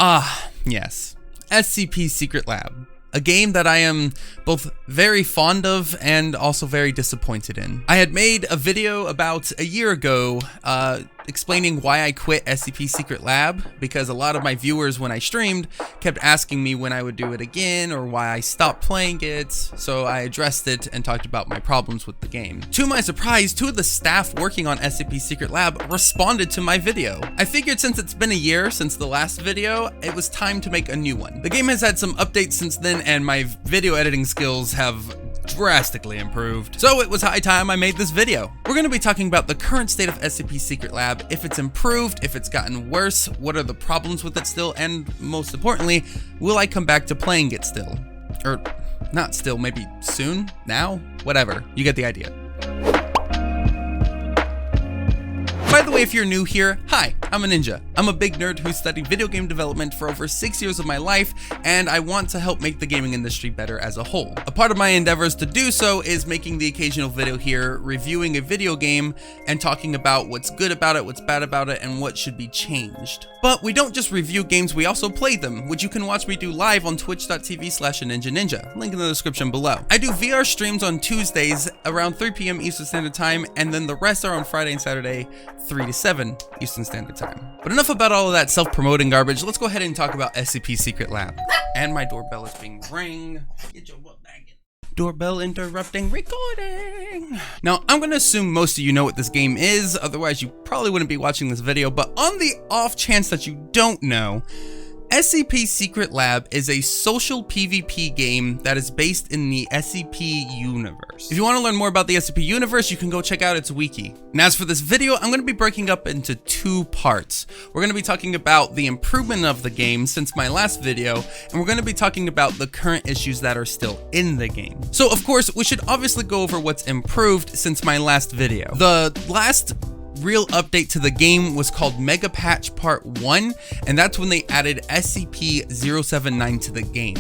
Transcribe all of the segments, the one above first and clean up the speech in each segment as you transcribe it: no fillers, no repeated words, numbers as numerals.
Ah, yes. SCP Secret Lab. A game that I am both very fond of and also very disappointed in. I had made a video about a year ago explaining why I quit SCP Secret Lab, because a lot of my viewers when I streamed kept asking me when I would do it again or why I stopped playing it, so I addressed it and talked about my problems with the game. To my surprise, 2 of the staff working on SCP Secret Lab responded to my video. I figured since it's been a year since the last video, it was time to make a new one. The game has had some updates since then and my video editing skills have drastically improved. So it was high time I made this video. We're going to be talking about the current state of SCP Secret Lab, if it's improved, if it's gotten worse, what are the problems with it still, and most importantly, will I come back to playing it still? Or not still, maybe soon? Now? Whatever. You get the idea. By the way, if you're new here, hi, I'm a ninja. I'm a big nerd who studied video game development for over 6 years of my life, and I want to help make the gaming industry better as a whole. A part of my endeavors to do so is making the occasional video here, reviewing a video game, and talking about what's good about it, what's bad about it, and what should be changed. But we don't just review games, we also play them, which you can watch me do live on twitch.tv/aninjaninja, link in the description below. I do VR streams on Tuesdays around 3 p.m. Eastern Standard Time, and then the rest are on Friday and Saturday, 3 to 7 Eastern Standard Time. But enough about all of that self-promoting garbage, let's go ahead and talk about SCP Secret Lab. And my doorbell is being rang. Get your butt back in. Doorbell interrupting recording. Now, I'm gonna assume most of you know what this game is, otherwise you probably wouldn't be watching this video, but on the off chance that you don't know, SCP Secret Lab is a social PvP game that is based in the SCP universe. If you want to learn more about the SCP universe, you can go check out its wiki. And as for this video, I'm going to be breaking up into 2 parts. We're going to be talking about the improvement of the game since my last video, and we're going to be talking about the current issues that are still in the game. So of course, we should obviously go over what's improved since my last video. The last real update to the game was called Mega Patch Part 1, and that's when they added SCP-079 to the game.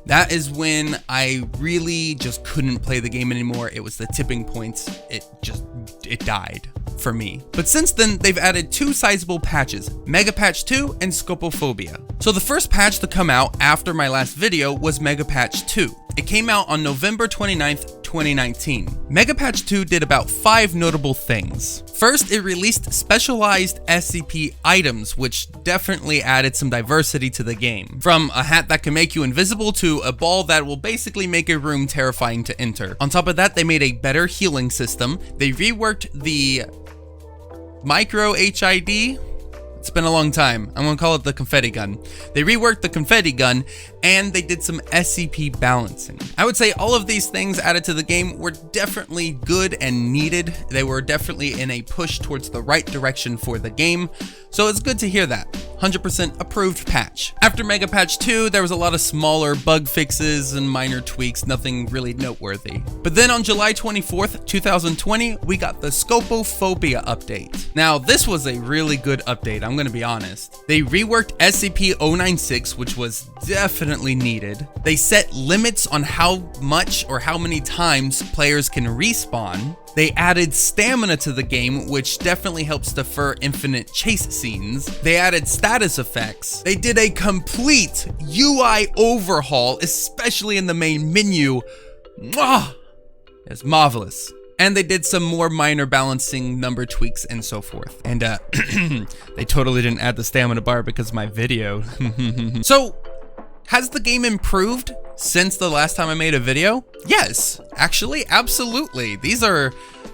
That is when I really just couldn't play the game anymore. It was the tipping point. It died for me. But since then, they've added 2 sizable patches, Mega Patch 2 and Scopophobia. So the first patch to come out after my last video was Mega Patch 2. It came out on November 29th, 2019. Mega Patch 2 did about 5 notable things. First, it released specialized SCP items, which definitely added some diversity to the game. From a hat that can make you invisible to a ball that will basically make a room terrifying to enter. On top of that, they made a better healing system. They reworked the micro HID. It's been a long time. I'm gonna call it the confetti gun. They reworked the confetti gun and they did some SCP balancing. I would say all of these things added to the game were definitely good and needed. They were definitely in a push towards the right direction for the game. So it's good to hear that. 100% approved patch. After Mega Patch 2, there was a lot of smaller bug fixes and minor tweaks, nothing really noteworthy. But then on July 24th, 2020, we got the Scopophobia update. Now, this was a really good update, I'm gonna be honest. They reworked SCP-096, which was definitely needed. They set limits on how much or how many times players can respawn. They added stamina to the game, which definitely helps defer infinite chase scenes. They added status effects. They did a complete UI overhaul, especially in the main menu. Mwah! It's marvelous. And they did some more minor balancing, number tweaks, and so forth. And they totally didn't add the stamina bar because of my video. So, has the game improved since the last time I made a video? Yes, actually, absolutely. These are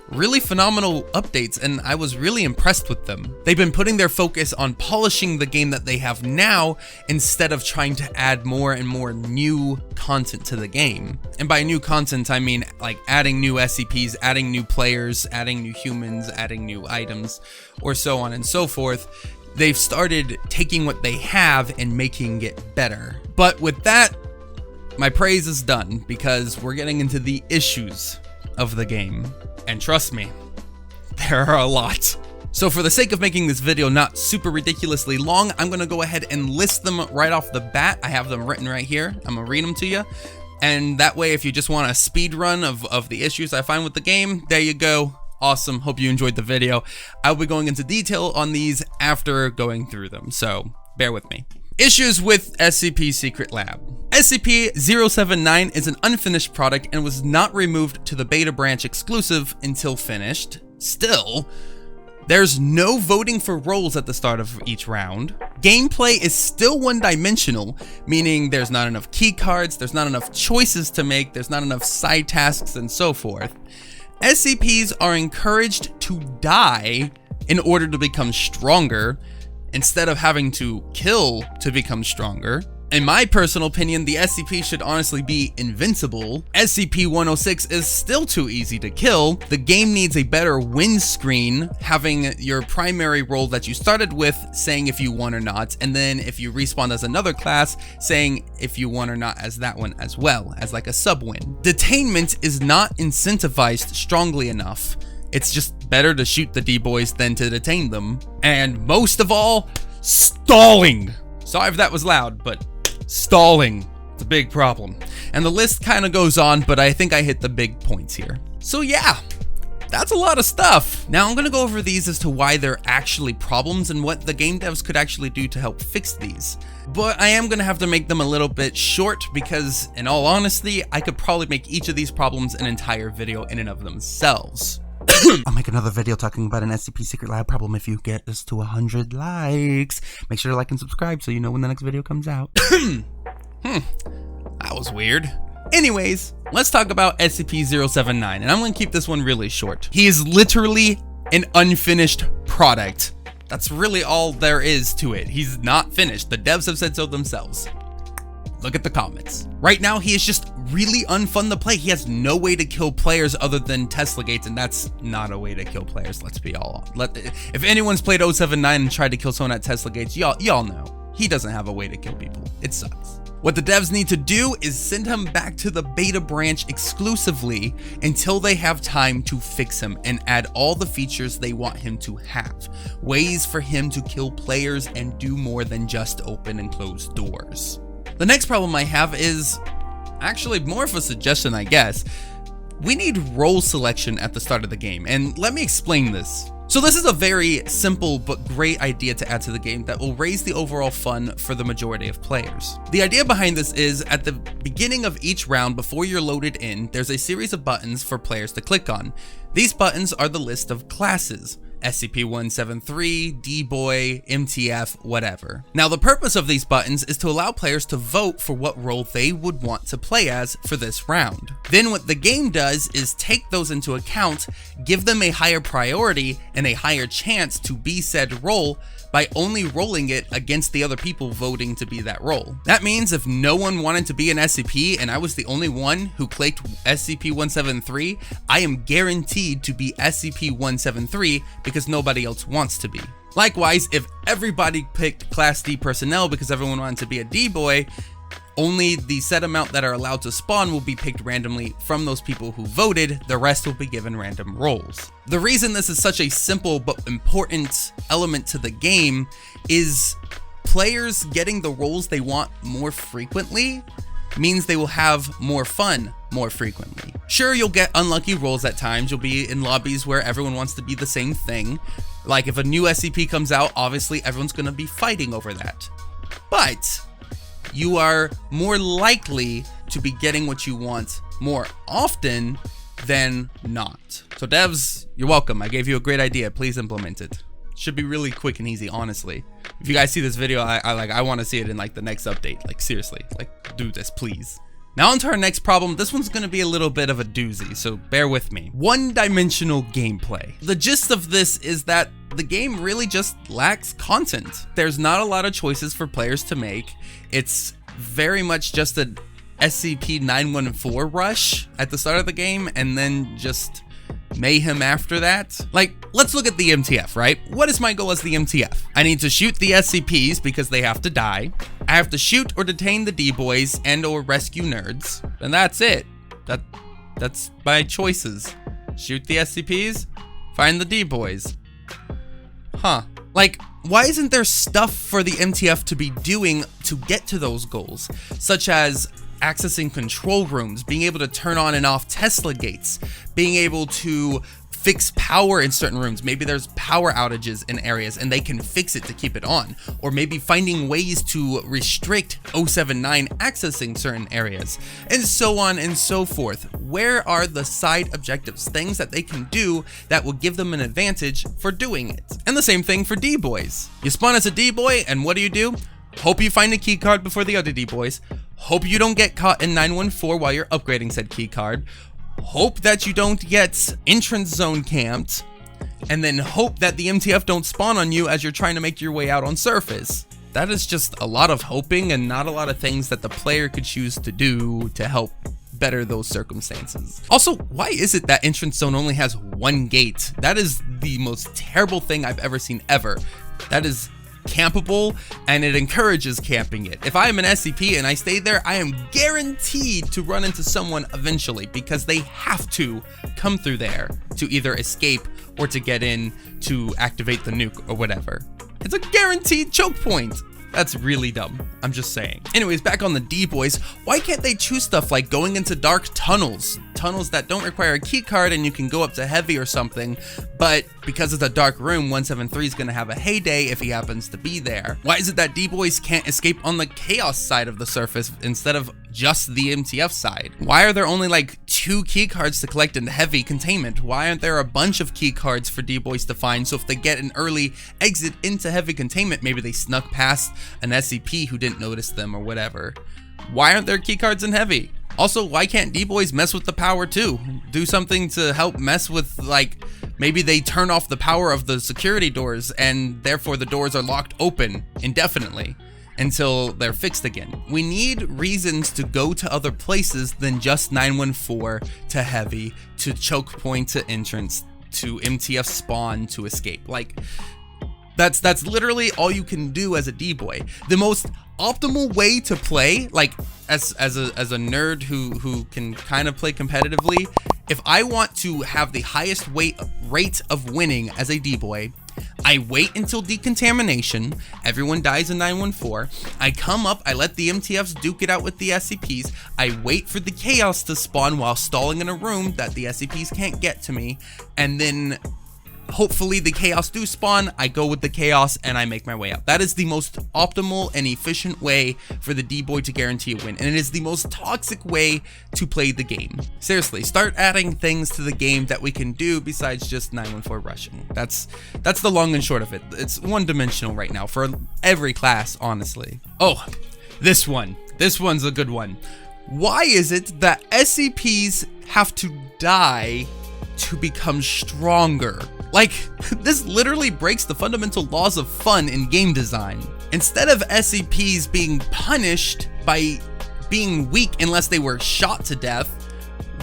really phenomenal updates and I was really impressed with them. They've been putting their focus on polishing the game that they have now instead of trying to add more and more new content to the game. And by new content, I mean like adding new SCPs, adding new players, adding new humans, adding new items, or so on and so forth. They've started taking what they have and making it better. But with that, my praise is done because we're getting into the issues of the game. And trust me, there are a lot. So for the sake of making this video not super ridiculously long, I'm gonna go ahead and list them right off the bat. I have them written right here. I'm gonna read them to you. And that way, if you just want a speed run of the issues I find with the game, there you go. Awesome, hope you enjoyed the video. I'll be going into detail on these after going through them, so bear with me. Issues with SCP Secret Lab. SCP-079 is an unfinished product and was not removed to the beta branch exclusive until finished. Still, there's no voting for roles at the start of each round. Gameplay is still one-dimensional, meaning there's not enough keycards, there's not enough choices to make, there's not enough side tasks, and so forth. SCPs are encouraged to die in order to become stronger, instead of having to kill to become stronger. In my personal opinion, the SCP should honestly be invincible. SCP-106 is still too easy to kill. The game needs a better win screen, having your primary role that you started with saying if you won or not, and then if you respawn as another class, saying if you won or not as that one as well, as like a sub-win. Detainment is not incentivized strongly enough. It's just better to shoot the D-boys than to detain them. And most of all, stalling. Sorry if that was loud, but stalling, it's a big problem. And the list kind of goes on, but I think I hit the big points here. So yeah, that's a lot of stuff. Now I'm gonna go over these as to why they're actually problems and what the game devs could actually do to help fix these. But I am gonna have to make them a little bit short because, in all honesty, I could probably make each of these problems an entire video in and of themselves. I'll make another video talking about an SCP Secret Lab problem if you get this to 100 likes. Make sure to like and subscribe so you know when the next video comes out. That was weird. Anyways, let's talk about SCP-079, and I'm gonna keep this one really short. He is literally an unfinished product. That's really all there is to it. He's not finished. The devs have said so themselves. Look at the comments. Right now, he is just really unfun to play. He has no way to kill players other than Tesla gates, and that's not a way to kill players. Let's be all. If anyone's played 079 and tried to kill someone at Tesla gates, y'all know he doesn't have a way to kill people. It sucks. What the devs need to do is send him back to the beta branch exclusively until they have time to fix him and add all the features they want him to have. Ways for him to kill players and do more than just open and close doors. The next problem I have is actually more of a suggestion, I guess. We need role selection at the start of the game, and let me explain this. So this is a very simple but great idea to add to the game that will raise the overall fun for the majority of players. The idea behind this is at the beginning of each round before you're loaded in, there's a series of buttons for players to click on. These buttons are the list of classes. SCP-173, d-boi, MTF, whatever. Now the purpose of these buttons is to allow players to vote for what role they would want to play as for this round. Then what the game does is take those into account, give them a higher priority and a higher chance to be said role by only rolling it against the other people voting to be that role. That means if no one wanted to be an SCP and I was the only one who clicked SCP-173, I am guaranteed to be SCP-173 because nobody else wants to be. Likewise, if everybody picked Class D personnel because everyone wanted to be a D-boi, only the set amount that are allowed to spawn will be picked randomly from those people who voted. The rest will be given random roles. The reason this is such a simple but important element to the game is players getting the roles they want more frequently means they will have more fun more frequently. Sure, you'll get unlucky roles at times. You'll be in lobbies where everyone wants to be the same thing. Like if a new SCP comes out, obviously everyone's going to be fighting over that. But you are more likely to be getting what you want more often than not. So devs, you're welcome. I gave you a great idea. Please implement it. Should be really quick and easy, honestly. If you guys see this video, I want to see it in like the next update. Like seriously, like do this, please. Now on to our next problem. This one's going to be a little bit of a doozy, so bear with me. One-dimensional gameplay. The gist of this is that the game really just lacks content. There's not a lot of choices for players to make. It's very much just an SCP-914 rush at the start of the game and then just mayhem after that. Like, let's look at the MTF, right? What is my goal as the MTF? I need to shoot the SCPs because they have to die. I have to shoot or detain the D-boys and or rescue nerds. And that's it. That's my choices. Shoot the SCPs, find the D-boys. Huh. Like, why isn't there stuff for the MTF to be doing to get to those goals? Such as accessing control rooms, being able to turn on and off Tesla gates, being able to fix power in certain rooms. Maybe there's power outages in areas and they can fix it to keep it on. Or maybe finding ways to restrict 079 accessing certain areas, and so on and so forth. Where are the side objectives, things that they can do that will give them an advantage for doing it? And the same thing for D-boys. You spawn as a D-boy, and what do? Hope you find a key card before the other D-boys. Hope you don't get caught in 914 while you're upgrading said key card. Hope that you don't get entrance zone camped. And then hope that the MTF don't spawn on you as you're trying to make your way out on surface. That is just a lot of hoping and not a lot of things that the player could choose to do to help better those circumstances. Also, why is it that entrance zone only has one gate? That is the most terrible thing I've ever seen ever. That is campable, and it encourages camping it. If I am an SCP and I stay there, I am guaranteed to run into someone eventually because they have to come through there to either escape or to get in to activate the nuke or whatever. It's a guaranteed choke point. That's really dumb. I'm just saying. Anyways, back on the D-boys, why can't they choose stuff like going into dark tunnels? Tunnels that don't require a key card and you can go up to heavy or something, but because it's a dark room, 173 is gonna have a heyday if he happens to be there. Why is it that D-boys can't escape on the chaos side of the surface instead of just the MTF side? Why are there only like 2 key cards to collect in heavy containment? Why aren't there a bunch of key cards for D-boys to find, so if they get an early exit into heavy containment, maybe they snuck past an SCP who didn't notice them or whatever? Why aren't there key cards in heavy? Also, why can't D-boys mess with the power too? Do something to help mess with, like, maybe they turn off the power of the security doors and therefore the doors are locked open indefinitely until they're fixed again. We need reasons to go to other places than just 914 to heavy, to choke point to entrance, to MTF spawn to escape. Like, that's literally all you can do as a D-boy. The most optimal way to play, like as a nerd who can kind of play competitively, if I want to have the highest rate of winning as a D-boy, I wait until decontamination, everyone dies in 914, I come up, I let the MTFs duke it out with the SCPs, I wait for the chaos to spawn while stalling in a room that the SCPs can't get to me, and then hopefully the chaos do spawn, I go with the chaos and I make my way out. That is the most optimal and efficient way for the D-boy to guarantee a win, and it is the most toxic way to play the game. Seriously, start adding things to the game that we can do besides just 914 rushing. That's the long and short of it. It's one-dimensional right now for every class, honestly. Oh, this one's a good one. Why is it that SCPs have to die to become stronger? Like, this literally breaks the fundamental laws of fun in game design. Instead of SCPs being punished by being weak unless they were shot to death,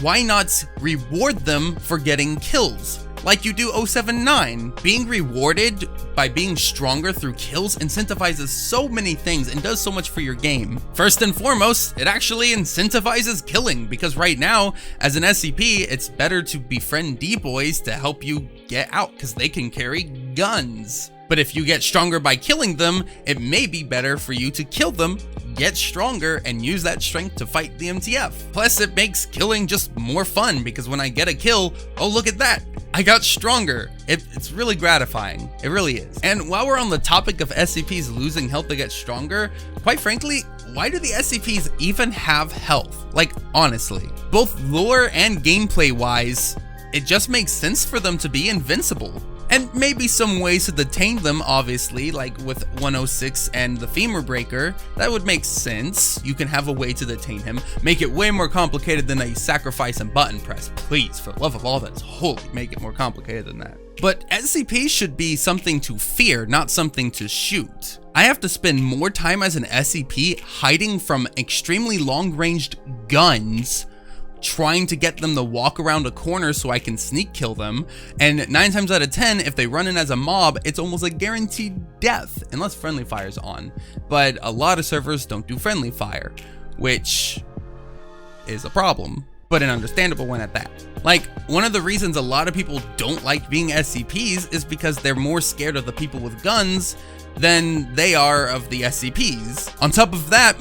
why not reward them for getting kills? Like you do 079. Being rewarded by being stronger through kills incentivizes so many things and does so much for your game. First and foremost, it actually incentivizes killing, because right now, as an SCP, it's better to befriend D-boys to help you get out, because they can carry guns. But if you get stronger by killing them, it may be better for you to kill them, get stronger, and use that strength to fight the MTF. Plus, it makes killing just more fun, because when I get a kill, oh look at that, I got stronger. It's really gratifying. It really is. And while we're on the topic of SCPs losing health to get stronger, quite frankly, why do the SCPs even have health? Like, honestly, both lore and gameplay wise, it just makes sense for them to be invincible. And maybe some ways to detain them, obviously, like with 106 and the femur breaker, that would make sense. You can have a way to detain him. Make it way more complicated than a sacrifice and button press. Please, for the love of all that's holy, make it more complicated than that. But SCP should be something to fear, not something to shoot. I have to spend more time as an SCP hiding from extremely long-ranged guns, trying to get them to walk around a corner so I can sneak kill them, and 9 times out of 10, if they run in as a mob, it's almost a guaranteed death, unless friendly fire's on. But a lot of servers don't do friendly fire, which is a problem, but an understandable one at that. Like, one of the reasons a lot of people don't like being SCPs is because they're more scared of the people with guns than they are of the SCPs. On top of that,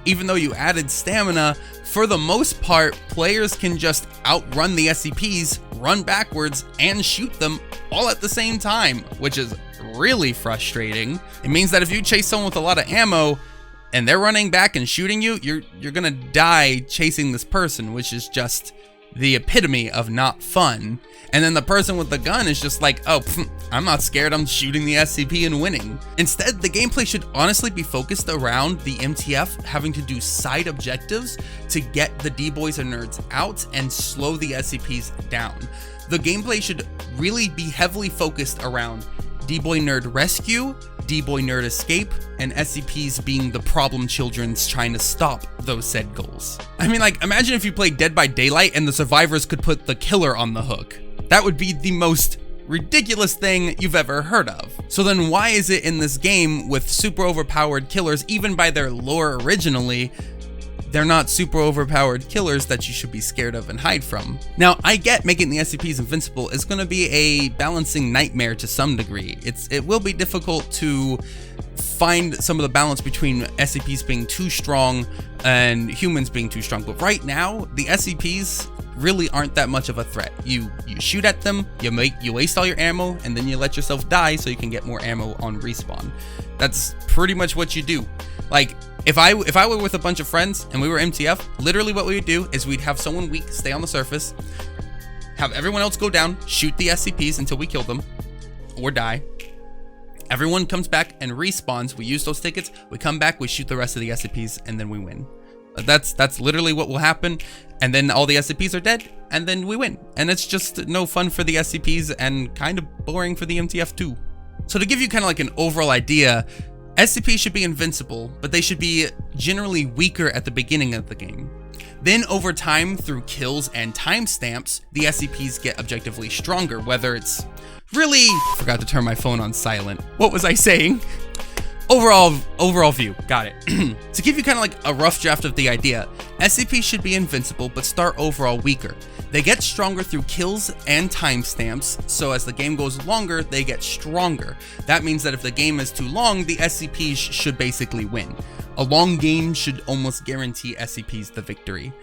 even though you added stamina, for the most part, players can just outrun the SCPs, run backwards, and shoot them all at the same time, which is really frustrating. It means that if you chase someone with a lot of ammo and they're running back and shooting you, you're gonna die chasing this person, which is just the epitome of not fun. And then the person with the gun is just like, oh, I'm not scared, I'm shooting the SCP and winning. Instead, the gameplay should honestly be focused around the MTF having to do side objectives to get the D-boys and nerds out and slow the SCPs down. The gameplay should really be heavily focused around D-boy nerd rescue, D-boy nerd escape, and SCPs being the problem children's trying to stop those said goals. I mean, like, imagine if you played Dead by Daylight and the survivors could put the killer on the hook. That would be the most ridiculous thing you've ever heard of. So then why is it in this game with super overpowered killers, even by their lore originally, they're not super overpowered killers that you should be scared of and hide from? Now, I get making the SCPs invincible is going to be a balancing nightmare to some degree. It will be difficult to find some of the balance between SCPs being too strong and humans being too strong. But right now, the SCPs really aren't that much of a threat. You shoot at them, you waste all your ammo, and then you let yourself die so you can get more ammo on respawn. That's pretty much what you do. Like, if I were with a bunch of friends and we were MTF, literally what we would do is we'd have someone weak stay on the surface, have everyone else go down, shoot the SCPs until we kill them or die. Everyone comes back and respawns. We use those tickets, we come back, we shoot the rest of the SCPs, and then we win. That's literally what will happen. And then all the SCPs are dead, and then we win. And it's just no fun for the SCPs and kind of boring for the MTF too. So to give you kind of like an overall idea, SCPs should be invincible, but they should be generally weaker at the beginning of the game. Then over time, through kills and timestamps, the SCPs get objectively stronger, whether it's really... Forgot to turn my phone on silent. What was I saying? Overall view, got it. To give you kind of like a rough draft of the idea, SCP should be invincible but start overall weaker. They get stronger through kills and timestamps, so as the game goes longer, they get stronger. That means that if the game is too long, the SCPs should basically win. A long game should almost guarantee SCPs the victory.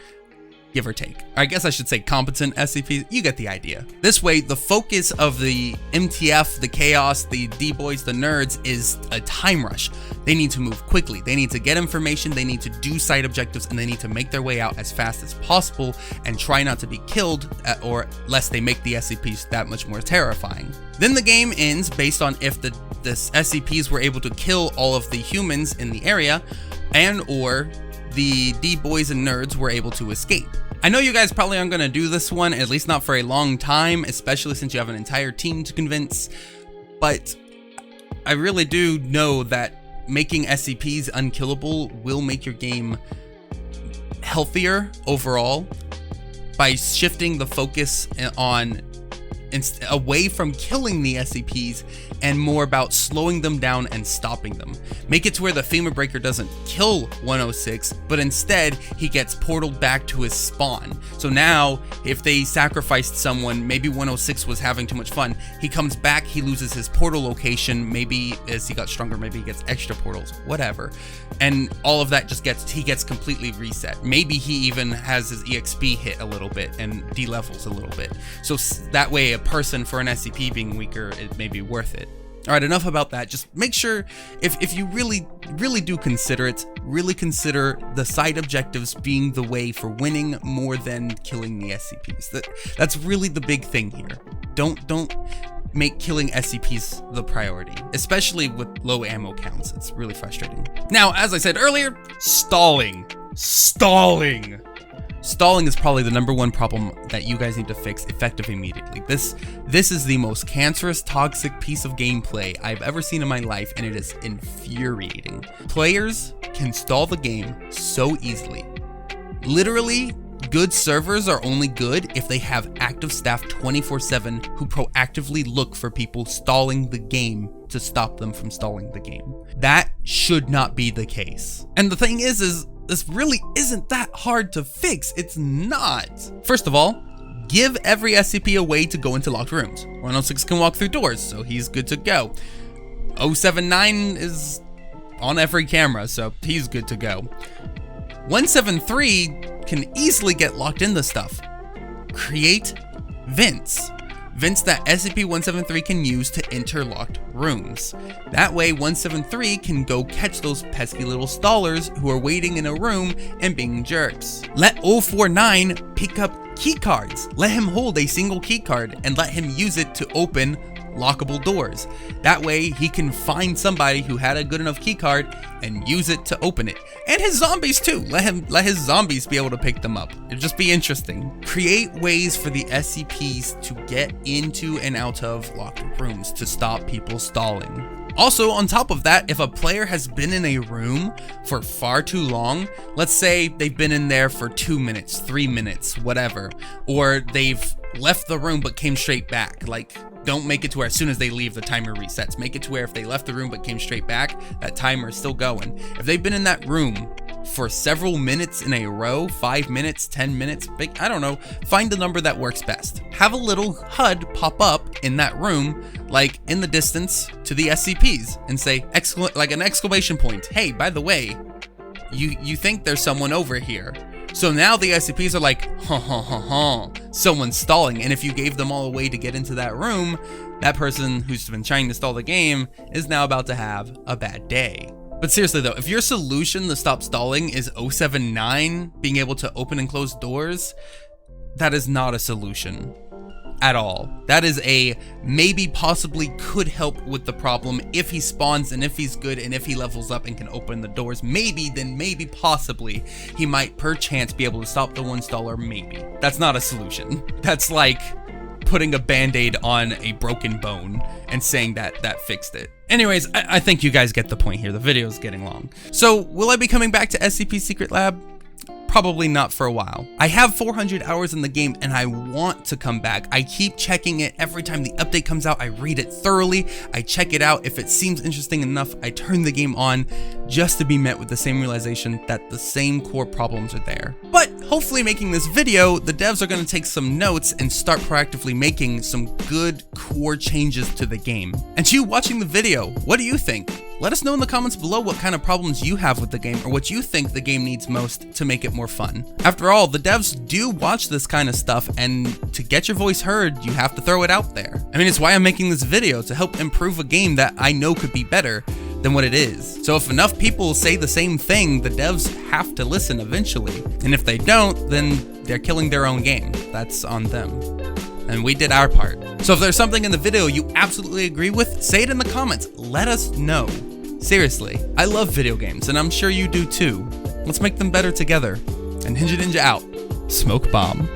Give or take. I guess I should say competent SCPs, you get the idea. This way, the focus of the MTF, the chaos, the D-boys, the nerds is a time rush. They need to move quickly, they need to get information, they need to do side objectives, and they need to make their way out as fast as possible and try not to be killed, or lest they make the SCPs that much more terrifying. Then the game ends based on if the SCPs were able to kill all of the humans in the area, and or the D-boys and nerds were able to escape. I know you guys probably aren't going to do this one, at least not for a long time, especially since you have an entire team to convince, but I really do know that making SCPs unkillable will make your game healthier overall by shifting the focus on away from killing the SCPs and more about slowing them down and stopping them. Make it to where the Femur Breaker doesn't kill 106, but instead he gets portaled back to his spawn. So now if they sacrificed someone, maybe 106 was having too much fun, he comes back, he loses his portal location, maybe as he got stronger, maybe he gets extra portals, whatever. And all of that just he gets completely reset. Maybe he even has his EXP hit a little bit and de-levels a little bit. So that way a person for an SCP being weaker, it may be worth it. All right, enough about that. Just make sure if you really do consider it, really consider the side objectives being the way for winning more than killing the SCPs. That's really the big thing here. Don't make killing SCPs the priority, especially with low ammo counts. It's really frustrating. Now, as I said earlier, stalling. Stalling is probably the #1 problem that you guys need to fix effective immediately. This is the most cancerous, toxic piece of gameplay I've ever seen in my life, and it is infuriating. Players can stall the game so easily. Literally, good servers are only good if they have active staff 24/7 who proactively look for people stalling the game to stop them from stalling the game. That should not be the case. And the thing is this really isn't that hard to fix. It's not. First of all, give every SCP a way to go into locked rooms. 106 can walk through doors, so he's good to go. 079 is on every camera, so he's good to go. 173 can easily get locked into stuff. Create vents. Vents that SCP-173 can use to enter locked rooms. That way 173 can go catch those pesky little stallers who are waiting in a room and being jerks. Let 049 pick up key cards. Let him hold a single key card and let him use it to open lockable doors. That way he can find somebody who had a good enough key card and use it to open it. And his zombies too. Let his zombies be able to pick them up. It'd just be interesting. Create ways for the SCPs to get into and out of locked rooms to stop people stalling. Also, on top of that, if a player has been in a room for far too long, let's say they've been in there for 2 minutes, 3 minutes, whatever, or they've left the room but came straight back, like, don't make it to where as soon as they leave the timer resets. Make it to where if they left the room but came straight back, that timer is still going. If they've been in that room for several minutes in a row, 5 minutes, 10 minutes, I don't know, find a number that works best. Have a little HUD pop up in that room, like in the distance to the SCPs, and say, like an exclamation point. Hey, by the way, you think there's someone over here. So now the SCPs are like, someone's stalling. And if you gave them all a way to get into that room, that person who's been trying to stall the game is now about to have a bad day. But seriously though, if your solution to stop stalling is 079 being able to open and close doors, that is not a solution at all. That is a maybe possibly could help with the problem if he spawns and if he's good and if he levels up and can open the doors. Maybe, then maybe possibly he might perchance be able to stop the one staller, maybe. That's not a solution. That's like putting a band-aid on a broken bone and saying that fixed it. Anyways, I think you guys get the point here. The video is getting long. So will I be coming back to SCP Secret Lab? Probably not for a while. I have 400 hours in the game and I want to come back. I keep checking it every time the update comes out. I read it thoroughly. I check it out. If it seems interesting enough, I turn the game on just to be met with the same realization that the same core problems are there. But hopefully making this video, the devs are going to take some notes and start proactively making some good core changes to the game. And to you watching the video, what do you think? Let us know in the comments below what kind of problems you have with the game or what you think the game needs most to make it more fun. After all, the devs do watch this kind of stuff, and to get your voice heard, you have to throw it out there. I mean, it's why I'm making this video, to help improve a game that I know could be better than what it is. So if enough people say the same thing, the devs have to listen eventually. And if they don't, then they're killing their own game. That's on them. And we did our part. So if there's something in the video you absolutely agree with, say it in the comments. Let us know. Seriously, I love video games, and I'm sure you do too. Let's make them better together. And Ninja out. Smoke bomb.